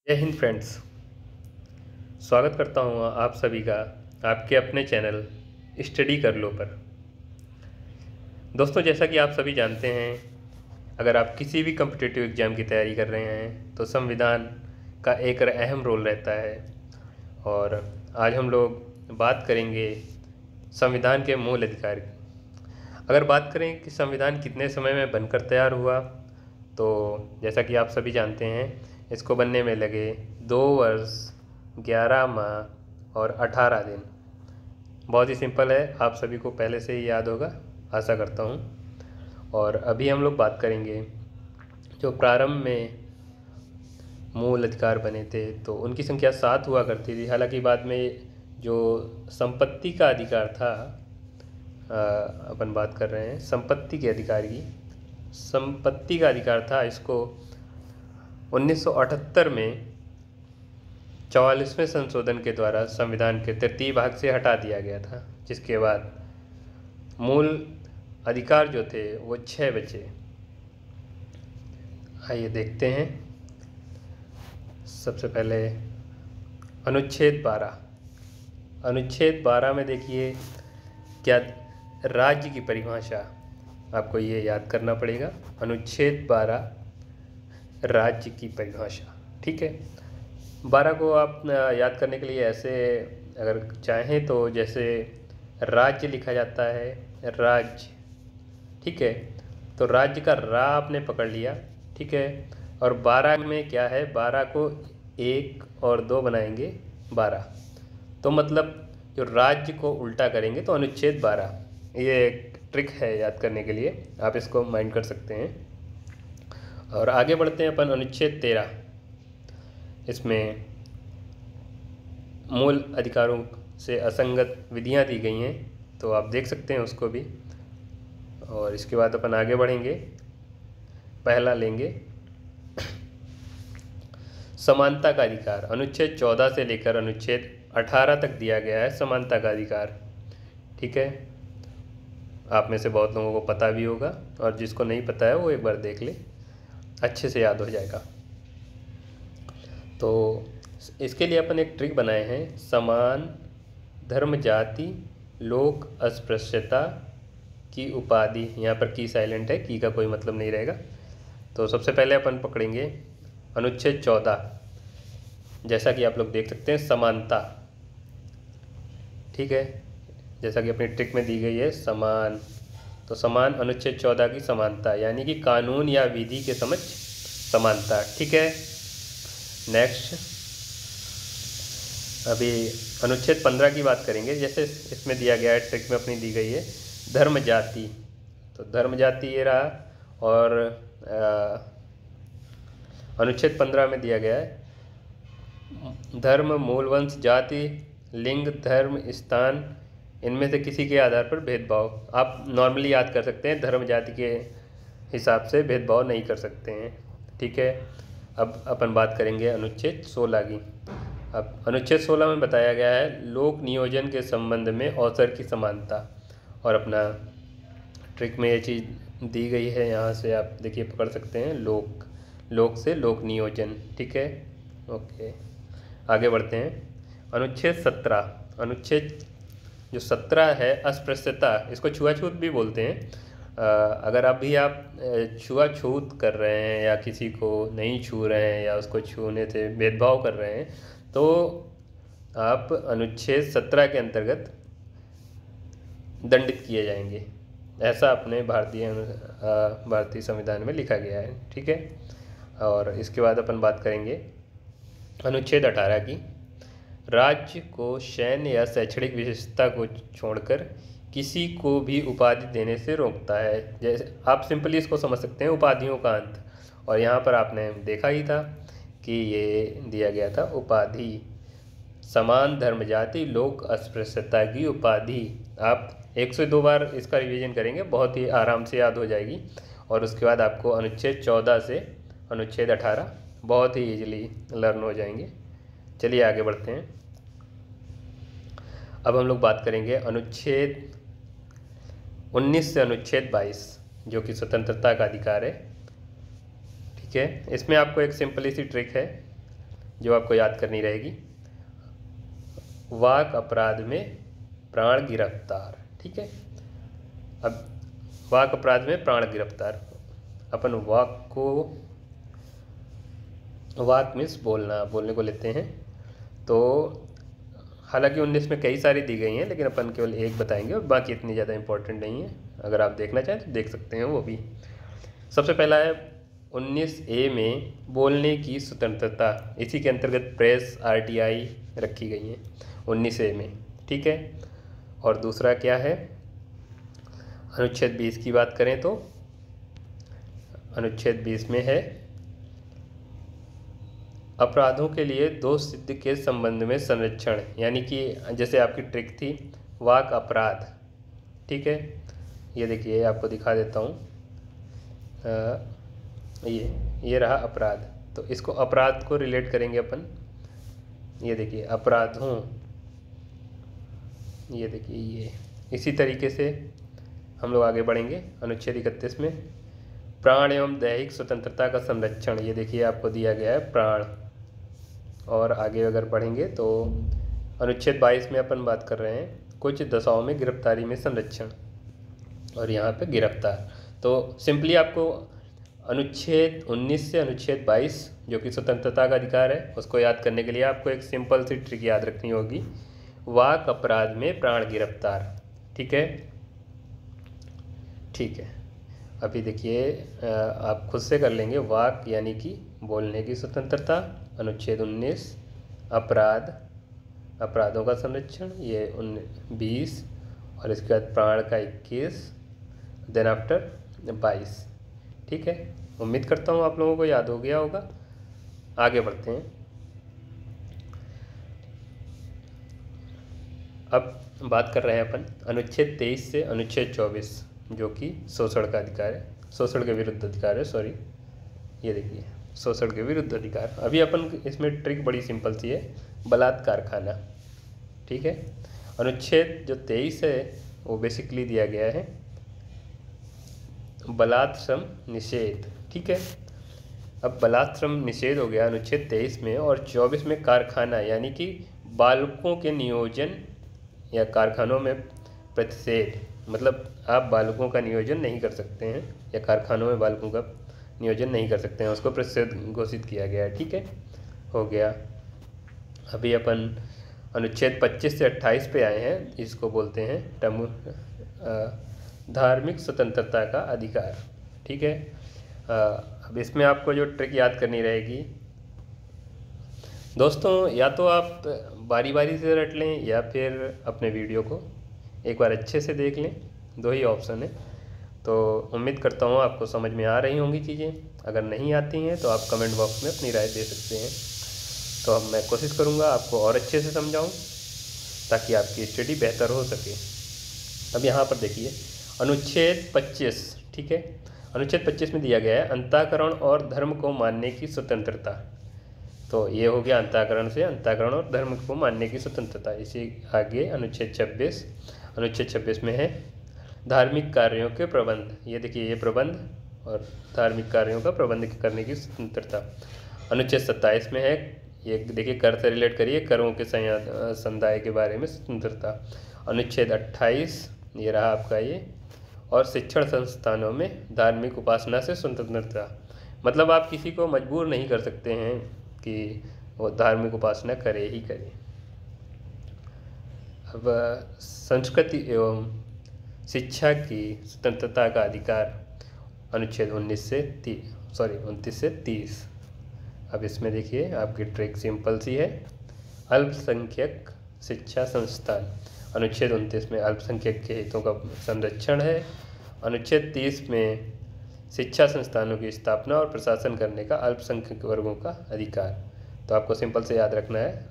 जय हिंद फ्रेंड्स। स्वागत करता हूँ आप सभी का आपके अपने चैनल स्टडी कर लो पर। दोस्तों, जैसा कि आप सभी जानते हैं, अगर आप किसी भी कम्पिटिटिव एग्ज़ाम की तैयारी कर रहे हैं तो संविधान का एक अहम रोल रहता है। और आज हम लोग बात करेंगे संविधान के मूल अधिकार की। अगर बात करें कि संविधान कितने समय में बनकर तैयार हुआ, तो जैसा कि आप सभी जानते हैं, इसको बनने में लगे 2 वर्ष 11 माह और 18 दिन। बहुत ही सिंपल है, आप सभी को पहले से ही याद होगा, आशा करता हूँ। और अभी हम लोग बात करेंगे जो प्रारंभ में मूल अधिकार बने थे तो उनकी संख्या 7 हुआ करती थी। हालांकि बाद में जो संपत्ति का अधिकार था, अपन बात कर रहे हैं संपत्ति के अधिकार की, संपत्ति का अधिकार था, इसको 1978 में 44वें संशोधन के द्वारा संविधान के तृतीय भाग से हटा दिया गया था, जिसके बाद मूल अधिकार जो थे वो 6 बचे। आइए देखते हैं। सबसे पहले अनुच्छेद 12। अनुच्छेद 12 में देखिए क्या राज्य की परिभाषा, आपको ये याद करना पड़ेगा। अनुच्छेद 12 राज्य की परिभाषा, ठीक है। 12 को आप याद करने के लिए ऐसे अगर चाहें तो जैसे राज्य लिखा जाता है, राज्य, ठीक है। तो राज्य का रा आपने पकड़ लिया, ठीक है। और 12 में क्या है, 12 को 1 और 2 बनाएंगे 12, तो मतलब जो राज्य को उल्टा करेंगे तो अनुच्छेद 12। ये एक ट्रिक है याद करने के लिए, आप इसको माइंड कर सकते हैं। और आगे बढ़ते हैं अपन अनुच्छेद 13। इसमें मूल अधिकारों से असंगत विधियां दी गई हैं, तो आप देख सकते हैं उसको भी। और इसके बाद अपन आगे बढ़ेंगे। पहला लेंगे समानता का अधिकार। अनुच्छेद 14 से लेकर अनुच्छेद 18 तक दिया गया है समानता का अधिकार, ठीक है। आप में से बहुत लोगों को पता भी होगा, और जिसको नहीं पता है वो एक बार देख ले, अच्छे से याद हो जाएगा। तो इसके लिए अपन एक ट्रिक बनाए हैं, समान धर्म जाति लोक अस्पृश्यता की उपाधि। यहाँ पर की साइलेंट है, की का कोई मतलब नहीं रहेगा। तो सबसे पहले अपन पकड़ेंगे अनुच्छेद 14। जैसा कि आप लोग देख सकते हैं, समानता, ठीक है। जैसा कि अपनी ट्रिक में दी गई है समान, तो समान अनुच्छेद 14 की समानता, यानी कि कानून या विधि के समक्ष समानता, ठीक है। नेक्स्ट, अभी अनुच्छेद 15 की बात करेंगे। जैसे इसमें दिया गया है, ट्रिक में अपनी दी गई है धर्म जाति, तो धर्म जाति ये रहा। और अनुच्छेद 15 में दिया गया है धर्म मूल वंश जाति लिंग धर्म स्थान इनमें से किसी के आधार पर भेदभाव। आप नॉर्मली याद कर सकते हैं, धर्म जाति के हिसाब से भेदभाव नहीं कर सकते हैं, ठीक है। अब अपन बात करेंगे अनुच्छेद 16 की। अब अनुच्छेद 16 में बताया गया है लोक नियोजन के संबंध में अवसर की समानता। और अपना ट्रिक में ये चीज़ दी गई है, यहाँ से आप देखिए पकड़ सकते हैं, लोक, लोक से लोक नियोजन, ठीक है। ओके, आगे बढ़ते हैं। अनुच्छेद 17। अनुच्छेद जो 17 है अस्पृश्यता, इसको छुआछूत भी बोलते हैं। अगर अभी आप छुआछूत कर रहे हैं या किसी को नहीं छू रहे हैं या उसको छूने से भेदभाव कर रहे हैं, तो आप अनुच्छेद 17 के अंतर्गत दंडित किए जाएंगे। ऐसा अपने भारतीय संविधान में लिखा गया है, ठीक है। और इसके बाद अपन बात करेंगे अनुच्छेद 18 की। राज्य को सैन्य या शैक्षणिक विशेषता को छोड़कर किसी को भी उपाधि देने से रोकता है। जैसे आप सिंपली इसको समझ सकते हैं, उपाधियों का अंत। और यहाँ पर आपने देखा ही था कि ये दिया गया था उपाधि, समान धर्म जाति लोक अस्पृश्यता की उपाधि। आप 1 से 2 बार इसका रिवीजन करेंगे, बहुत ही आराम से याद हो जाएगी। और उसके बाद आपको अनुच्छेद 14 से अनुच्छेद 18 बहुत ही ईजिली लर्न हो जाएंगे। चलिए आगे बढ़ते हैं। अब हम लोग बात करेंगे अनुच्छेद 19 से अनुच्छेद 22, जो कि स्वतंत्रता का अधिकार है, ठीक है। इसमें आपको एक सिंपल सी ट्रिक है, जो आपको याद करनी रहेगी, वाक अपराध में प्राण गिरफ्तार। ठीक है, अब वाक अपराध में प्राण गिरफ्तार, अपन वाक को, वाक मीन्स बोलना, बोलने को लेते हैं। तो हालांकि 19 में कई सारी दी गई हैं, लेकिन अपन केवल एक बताएंगे और बाकी इतनी ज़्यादा इंपॉर्टेंट नहीं है। अगर आप देखना चाहें तो देख सकते हैं वो भी। सबसे पहला है 19A में बोलने की स्वतंत्रता, इसी के अंतर्गत प्रेस RTI रखी गई है 19A में। ठीक है, और दूसरा क्या है, अनुच्छेद 20 की बात करें तो अनुच्छेद 20 में है अपराधों के लिए दोष सिद्ध के संबंध में संरक्षण, यानी कि जैसे आपकी ट्रिक थी वाक अपराध। ठीक है, ये देखिए आपको दिखा देता हूँ, ये रहा अपराध। तो इसको अपराध को रिलेट करेंगे अपन, ये देखिए अपराधों, ये देखिए ये इसी तरीके से हम लोग आगे बढ़ेंगे। अनुच्छेद 31 में प्राण एवं दैहिक स्वतंत्रता का संरक्षण, ये देखिए आपको दिया गया है प्राण। और आगे अगर बढ़ेंगे तो अनुच्छेद 22 में अपन बात कर रहे हैं कुछ दशाओं में गिरफ्तारी में संरक्षण, और यहाँ पे गिरफ्तार। तो सिंपली आपको अनुच्छेद 19 से अनुच्छेद 22 जो कि स्वतंत्रता का अधिकार है, उसको याद करने के लिए आपको एक सिंपल सी ट्रिक याद रखनी होगी, वाक अपराध में प्राण गिरफ्तार। ठीक है, ठीक है, अभी देखिए आप खुद से कर लेंगे। वाक यानी कि बोलने की स्वतंत्रता, अनुच्छेद 19 अपराध, अपराधों का संरक्षण, ये 20, और इसके बाद प्राण का 21, देन आफ्टर 22। ठीक है, उम्मीद करता हूँ आप लोगों को याद हो गया होगा। आगे बढ़ते हैं। अब बात कर रहे हैं अपन अनुच्छेद 23 से अनुच्छेद 24 जो कि शोषण का अधिकार है, शोषण के विरुद्ध अधिकार है, सॉरी, ये देखिए शोषण के विरुद्ध अधिकार। अभी अपन इसमें ट्रिक बड़ी सिंपल सी है, बलात्कार खाना। ठीक है, अनुच्छेद जो 23 है वो बेसिकली दिया गया है बलात्श्रम निषेध। ठीक है, अब बलात्श्रम निषेध हो गया अनुच्छेद 23 में, और 24 में कारखाना यानी कि बालकों के नियोजन या कारखानों में प्रतिषेध, मतलब आप बालकों का नियोजन नहीं कर सकते हैं या कारखानों में बालकों का नियोजन नहीं कर सकते हैं, उसको प्रतिषेध घोषित किया गया है। ठीक है, हो गया। अभी अपन अनुच्छेद 25 से 28 पे आए हैं, इसको बोलते हैं धार्मिक स्वतंत्रता का अधिकार। ठीक है, अब इसमें आपको जो ट्रिक याद करनी रहेगी दोस्तों, या तो आप बारी बारी से रट लें या फिर अपने वीडियो को एक बार अच्छे से देख लें, दो ही ऑप्शन है। तो उम्मीद करता हूँ आपको समझ में आ रही होंगी चीज़ें। अगर नहीं आती हैं तो आप कमेंट बॉक्स में अपनी राय दे सकते हैं, तो अब मैं कोशिश करूँगा आपको और अच्छे से समझाऊँ ताकि आपकी स्टडी बेहतर हो सके। अब यहाँ पर देखिए अनुच्छेद 25। ठीक है, अनुच्छेद 25 में दिया गया है अंतःकरण और धर्म को मानने की स्वतंत्रता। तो ये हो गया अंतःकरण से, अंतःकरण और धर्म को मानने की स्वतंत्रता। इसी आगे अनुच्छेद 26, अनुच्छेद 26 में है धार्मिक कार्यों के प्रबंध। ये देखिए ये प्रबंध और धार्मिक कार्यों का प्रबंध करने की स्वतंत्रता। अनुच्छेद 27 में है, ये देखिए कर से रिलेट करिए, करों के संदाय के बारे में स्वतंत्रता। अनुच्छेद 28 ये रहा आपका ये, और शिक्षण संस्थानों में धार्मिक उपासना से स्वतंत्रता। मतलब आप किसी को मजबूर नहीं कर सकते हैं कि वो धार्मिक उपासना करे ही करे। अब संस्कृति एवं शिक्षा की स्वतंत्रता का अधिकार अनुच्छेद 29 से 30। अब इसमें देखिए आपकी ट्रिक सिंपल सी है, अल्पसंख्यक शिक्षा संस्थान। अनुच्छेद 29 में अल्पसंख्यक के हितों का संरक्षण है। अनुच्छेद 30 में शिक्षा संस्थानों की स्थापना और प्रशासन करने का अल्पसंख्यक वर्गों का अधिकार। तो आपको सिंपल से याद रखना है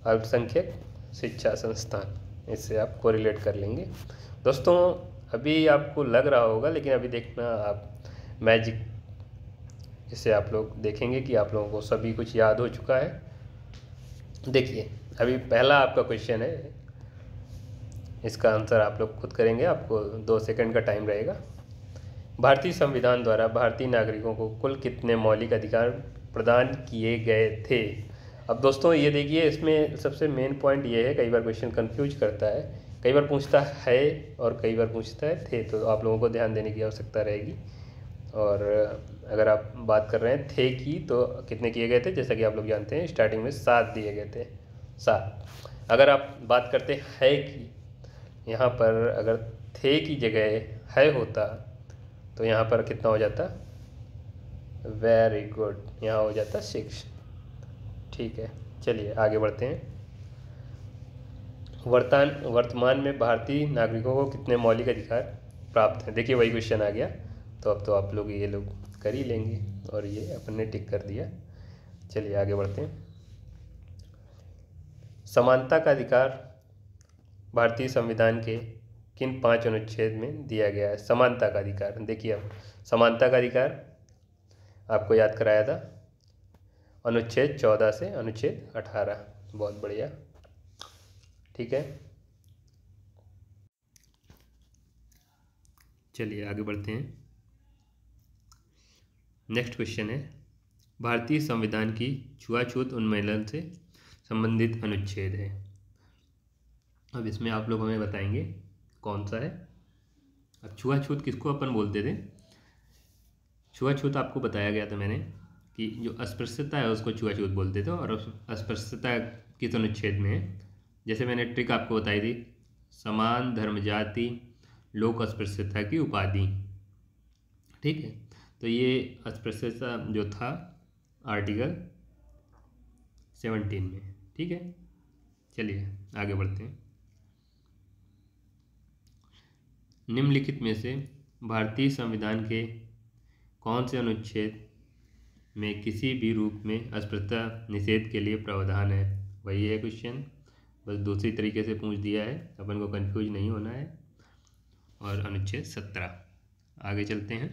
अल्पसंख्यक शिक्षा संस्थान, इससे आप कोरिलेट कर लेंगे। दोस्तों अभी आपको लग रहा होगा, लेकिन अभी देखना आप मैजिक, इससे आप लोग देखेंगे कि आप लोगों को सभी कुछ याद हो चुका है। देखिए अभी पहला आपका क्वेश्चन है, इसका आंसर आप लोग खुद करेंगे, आपको 2 सेकंड का टाइम रहेगा। भारतीय संविधान द्वारा भारतीय नागरिकों को कुल कितने मौलिक अधिकार प्रदान किए गए थे। अब दोस्तों ये देखिए, इसमें सबसे मेन पॉइंट ये है, कई बार क्वेश्चन कंफ्यूज करता है, कई बार पूछता है और कई बार पूछता है थे, तो आप लोगों को ध्यान देने की आवश्यकता रहेगी। और अगर आप बात कर रहे हैं थे की, तो कितने किए गए थे, जैसा कि आप लोग जानते हैं स्टार्टिंग में 7 दिए गए थे, 7। अगर आप बात करते है की, यहाँ पर अगर थे की जगह है होता तो यहाँ पर कितना हो जाता, वेरी गुड, यहाँ हो जाता 6। ठीक है, चलिए आगे बढ़ते हैं। वर्तमान में भारतीय नागरिकों को कितने मौलिक अधिकार प्राप्त हैं। देखिए वही क्वेश्चन आ गया, तो अब तो आप लोग ये लोग कर ही लेंगे, और ये अपन ने टिक कर दिया। चलिए आगे बढ़ते हैं। समानता का अधिकार भारतीय संविधान के किन 5 अनुच्छेद में दिया गया है। समानता का अधिकार, देखिए अब समानता का अधिकार आपको याद कराया था अनुच्छेद 14 से अनुच्छेद 18। बहुत बढ़िया, ठीक है। चलिए आगे बढ़ते हैं। नेक्स्ट क्वेश्चन है, भारतीय संविधान की छुआछूत उन्मूलन से संबंधित अनुच्छेद है। अब इसमें आप लोग हमें बताएंगे कौन सा है। अब छुआछूत किसको अपन बोलते थे, छुआछूत आपको बताया गया था मैंने कि जो अस्पृश्यता है उसको छुआछूत बोलते थे, और अस्पृश्यता किस अनुच्छेद में है। जैसे मैंने ट्रिक आपको बताई थी, समान धर्म जाति लोक अस्पृश्यता की उपाधि, ठीक है। तो ये अस्पृश्यता जो था आर्टिकल 17 में, ठीक है। चलिए आगे बढ़ते हैं। निम्नलिखित में से भारतीय संविधान के कौन से अनुच्छेद में किसी भी रूप में अस्पृश्यता निषेध के लिए प्रावधान है। वही है क्वेश्चन, बस दूसरी तरीके से पूछ दिया है, अपन को कंफ्यूज नहीं होना है। और अनुच्छेद 17, आगे चलते हैं।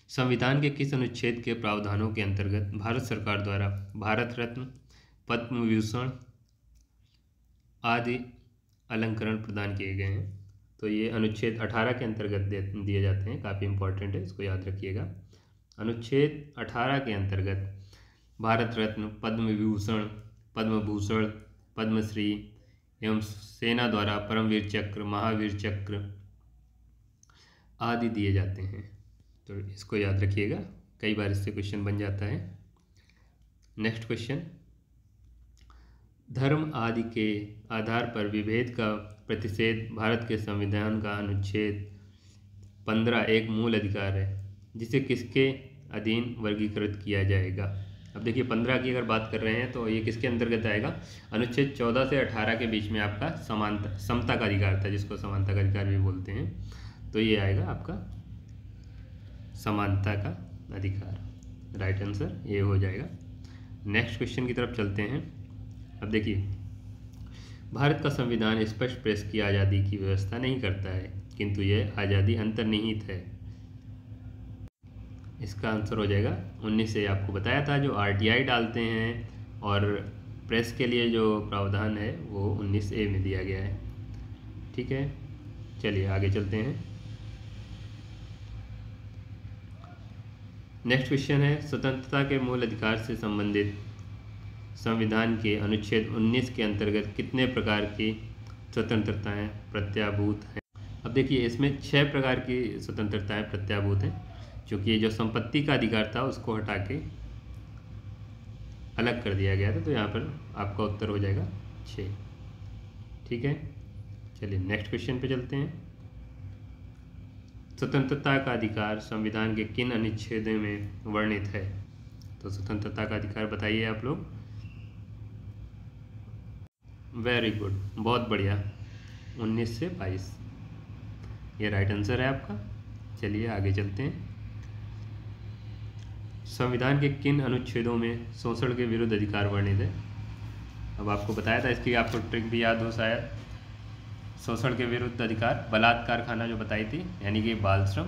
संविधान के किस अनुच्छेद के प्रावधानों के अंतर्गत भारत सरकार द्वारा भारत रत्न, पद्म विभूषण आदि अलंकरण प्रदान किए गए हैं। तो ये अनुच्छेद 18 के अंतर्गत दिए जाते हैं, काफ़ी इंपॉर्टेंट है, इसको याद रखिएगा। अनुच्छेद 18 के अंतर्गत भारत रत्न, पद्म विभूषण, पद्म भूषण, पद्मश्री एवं सेना द्वारा परमवीर चक्र, महावीर चक्र आदि दिए जाते हैं। तो इसको याद रखिएगा, कई बार इससे क्वेश्चन बन जाता है। नेक्स्ट क्वेश्चन, धर्म आदि के आधार पर विभेद का प्रतिषेध भारत के संविधान का अनुच्छेद 15 एक मूल अधिकार है, जिसे किसके अधीन वर्गीकृत किया जाएगा। अब देखिए 15 की अगर बात कर रहे हैं तो ये किसके अंतर्गत आएगा, अनुच्छेद 14 से 18 के बीच में आपका समता का अधिकार था, जिसको समानता का अधिकार भी बोलते हैं। तो ये आएगा आपका समानता का अधिकार, राइट आंसर ये हो जाएगा। नेक्स्ट क्वेश्चन की तरफ चलते हैं। अब देखिए, भारत का संविधान स्पष्ट प्रेस की आज़ादी की व्यवस्था नहीं करता है, किंतु यह आज़ादी अंतर्निहित है। इसका आंसर हो जाएगा 19 से, आपको बताया था जो आरटीआई डालते हैं और प्रेस के लिए जो प्रावधान है वो 19A में दिया गया है, ठीक है। चलिए आगे चलते हैं। नेक्स्ट क्वेश्चन है, स्वतंत्रता के मूल अधिकार से संबंधित संविधान के अनुच्छेद 19 के अंतर्गत कितने प्रकार की स्वतंत्रताएं प्रत्याभूत हैं। अब देखिए इसमें 6 प्रकार की स्वतंत्रताएं प्रत्याभूत हैं, क्योंकि ये जो संपत्ति का अधिकार था उसको हटा के अलग कर दिया गया था, तो यहाँ पर आपका उत्तर हो जाएगा 6, ठीक है। चलिए नेक्स्ट क्वेश्चन पे चलते हैं। स्वतंत्रता का अधिकार संविधान के किन अनुच्छेदों में वर्णित है। तो स्वतंत्रता का अधिकार बताइए आप लोग। वेरी गुड, बहुत बढ़िया, 19 से 22 ये राइट आंसर है आपका। चलिए आगे चलते हैं। संविधान के किन अनुच्छेदों में शोषण के विरुद्ध अधिकार वर्णित है। अब आपको बताया था, इसकी आपको ट्रिक भी याद हो शायद। शोषण के विरुद्ध अधिकार, बलात्कार खाना जो बताई थी, यानी कि बाल श्रम,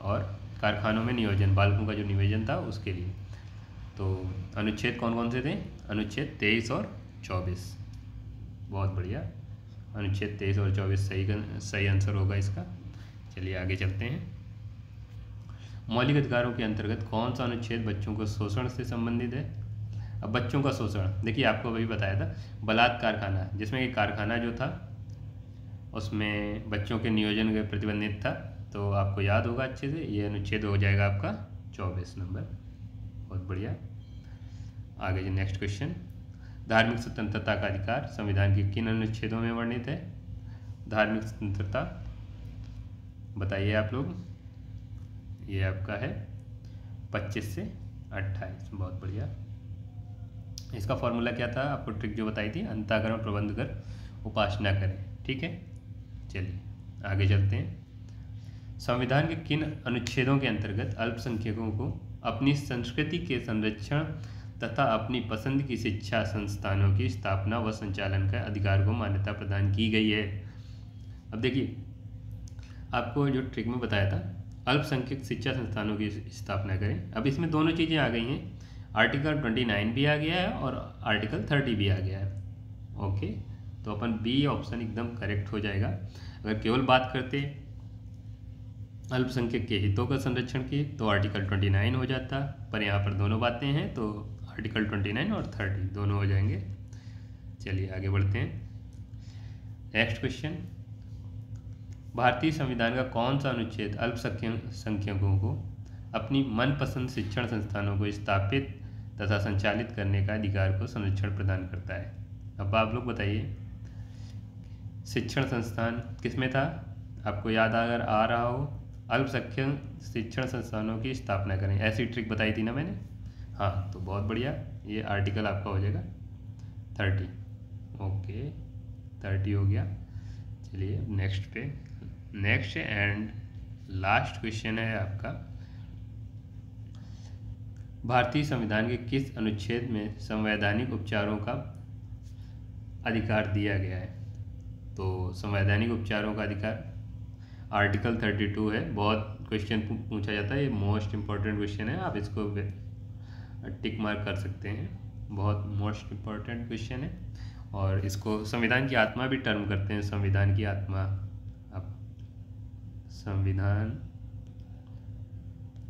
और कारखानों में नियोजन, बालकों का जो नियोजन था उसके लिए। तो अनुच्छेद कौन कौन से थे, अनुच्छेद 23 और 24। बहुत बढ़िया, अनुच्छेद 23 और 24 सही आंसर होगा इसका। चलिए आगे चलते हैं। मौलिक अधिकारों के अंतर्गत कौन सा अनुच्छेद बच्चों को शोषण से संबंधित है? अब बच्चों का शोषण, देखिए आपको अभी बताया था बलात्कार कारखाना, जिसमें एक कारखाना जो था उसमें बच्चों के नियोजन के प्रतिबंधित था, तो आपको याद होगा अच्छे से, ये अनुच्छेद हो जाएगा आपका 24 नंबर। बहुत बढ़िया। आगे जी नेक्स्ट क्वेश्चन, धार्मिक स्वतंत्रता का अधिकार संविधान के किन अनुच्छेदों में वर्णित है? धार्मिक स्वतंत्रता बताइए आप लोग, ये आपका है 25 से 28। बहुत बढ़िया। इसका फॉर्मूला क्या था, आपको ट्रिक जो बताई थी, अंतःकरण प्रबंध कर उपासना करें। ठीक है, चलिए आगे चलते हैं। संविधान के किन अनुच्छेदों के अंतर्गत अल्पसंख्यकों को अपनी संस्कृति के संरक्षण तथा अपनी पसंद की शिक्षा संस्थानों की स्थापना व संचालन का अधिकार को मान्यता प्रदान की गई है? अब देखिए आपको जो ट्रिक में बताया था, अल्पसंख्यक शिक्षा संस्थानों की स्थापना करें, अब इसमें दोनों चीज़ें आ गई हैं, आर्टिकल 29 भी आ गया है और आर्टिकल 30 भी आ गया है। ओके, तो अपन बी ऑप्शन एकदम करेक्ट हो जाएगा। अगर केवल बात करते अल्पसंख्यक के हितों का संरक्षण की तो आर्टिकल 29 हो जाता, पर यहाँ पर दोनों बातें हैं तो आर्टिकल 29 और 30 दोनों हो जाएंगे। चलिए आगे बढ़ते हैं। नेक्स्ट क्वेश्चन, भारतीय संविधान का कौन सा अनुच्छेद अल्पसंख्यकों को अपनी मनपसंद शिक्षण संस्थानों को स्थापित तथा संचालित करने का अधिकार को संरक्षण प्रदान करता है? अब आप लोग बताइए, शिक्षण संस्थान किसमें था? आपको याद अगर आ रहा हो, अल्पसंख्यक शिक्षण संस्थानों की स्थापना करें, ऐसी ट्रिक बताई थी ना मैंने। हाँ, तो बहुत बढ़िया, ये आर्टिकल आपका हो जाएगा 30। ओके, 30 हो गया। चलिए नेक्स्ट पे, नेक्स्ट एंड लास्ट क्वेश्चन है आपका, भारतीय संविधान के किस अनुच्छेद में संवैधानिक उपचारों का अधिकार दिया गया है? तो संवैधानिक उपचारों का अधिकार आर्टिकल 32 है। बहुत क्वेश्चन पूछा जाता है, ये मोस्ट इम्पॉर्टेंट क्वेश्चन है, आप इसको टिक मार्क कर सकते हैं, बहुत मोस्ट इम्पॉर्टेंट क्वेश्चन है। और इसको संविधान की आत्मा भी टर्म करते हैं, संविधान की आत्मा। अब संविधान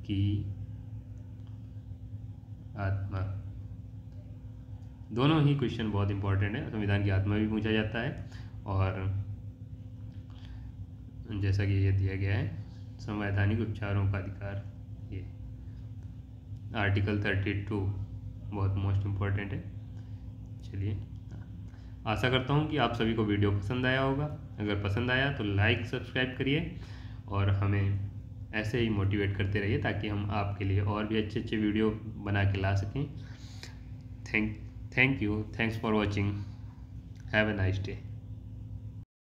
की आत्मा, दोनों ही क्वेश्चन बहुत इंपॉर्टेंट है, संविधान की आत्मा भी पूछा जाता है, और जैसा कि ये दिया गया है संवैधानिक उपचारों का अधिकार, ये आर्टिकल 32 बहुत मोस्ट इम्पॉर्टेंट है। चलिए, आशा करता हूँ कि आप सभी को वीडियो पसंद आया होगा। अगर पसंद आया तो लाइक सब्सक्राइब करिए और हमें ऐसे ही मोटिवेट करते रहिए ताकि हम आपके लिए और भी अच्छे अच्छे वीडियो बना के ला सकें। Thank you, thanks for watching, have a nice day.